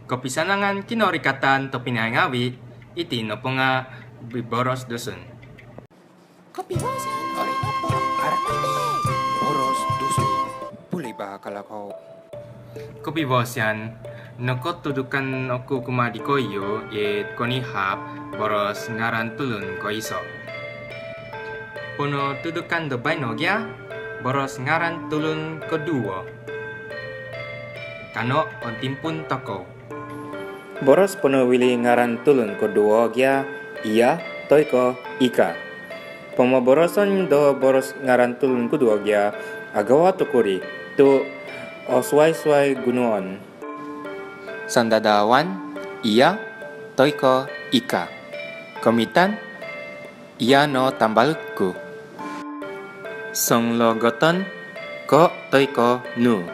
Kapisanangan kinorikatan to pinahangawi, iti no po nga biboros dusun. Kapiwasan ay apa? Aramande! Boros dusun. Boleh ba kalakaw? Kapibosyan, nako tudukan aku kumadi koyo it konihap boros ngaran tulun ko iso. Puno tudukan do bainogya boros ngaran tulun kedua. Kano ontimpun toko. Boros puno wili ngaran tulun kedua gya iya toiko ika. Pemaborosan do boros ngaran tulun kedua gya agawa tukuri tu oswai-swai gunuon. Sandadawan iya toiko ika. Komitan iya no tambalku. Songlogoton ko toiko nu.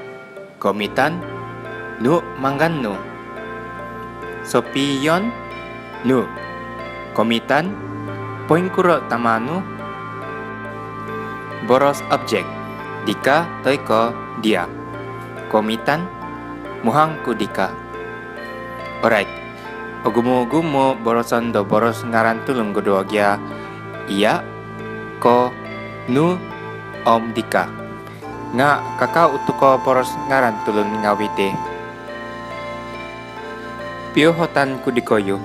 Komitan nu manggan nu. Sopiyon nu. Komitan poinkuro tamanu. Boros objek dika toiko dia. Komitan muhangku dika. Alright. Ogumo-gumo borosan do boros ngaran tulung kedua gya iya ko nu om dika. Nga kakao utuko boros ngaran tulun ngawite. Piuhotan kudikoyo.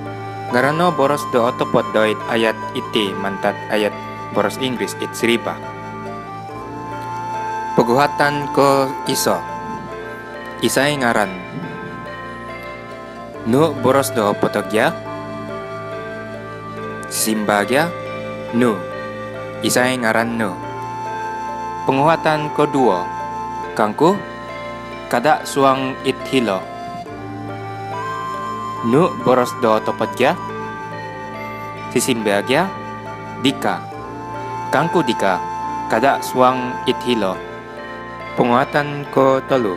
Ngarano boros do otopot doit ayat iti mantat ayat boros Inggris it sriba. Peguhatan ko iso. Isay ngaran. Nu boros do potogya. Simbagya. Nu. Isay ngaran nu. Penguatan kedua. Kangku. Kada suang it hilo. Nu boros do topatya. Sisimbagya. Dika. Kangku dika. Kada suang it hilo. Penguatan ko telu.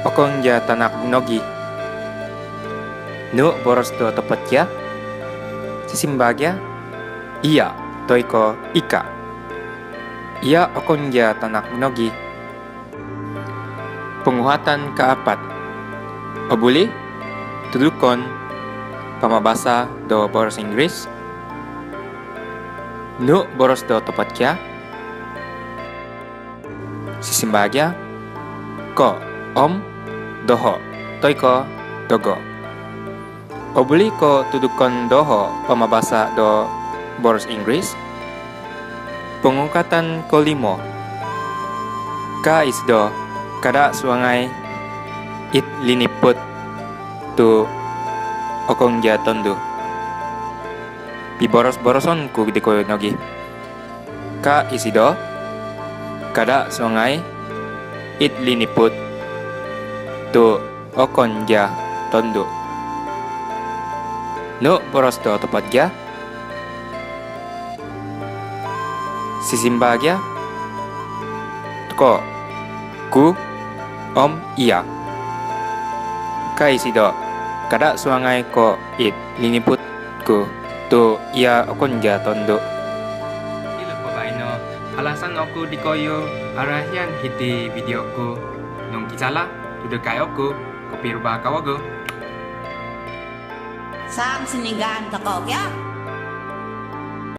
Okong ja tanak nogi. Nu boros do topatya. Sisimbagya. Iya toiko ika. Iya okong ja tanak nogi. Penguatan keempat. Obuli. Tudukon. Pamabasa do boros Inggris. Nu boros do topatya. Sisimbagya. Ko om doho toiko dogo. Obuli ko tudukon doho pamabasa do boros Inggris. Pengungkatan kolimo. Ka isdo kada suangai it liniput tu okong ja tondu. Piboros-boroson ku dikoyo nogi. Ka isido kada suangai it liniput tu okon ja tondu. Nu boros do topat ja. Sisimbagya. Ko. Ku. Om iya. Kai sido. Kada suangai ko it liniput ku. Tu iya okon ja tondu. Ilo po ba ino? Alasan aku dikoyo arahian hiti videoku. Nung kisala, tudukai aku. Kopi rubah kawago. Sam sinigan kakao kya?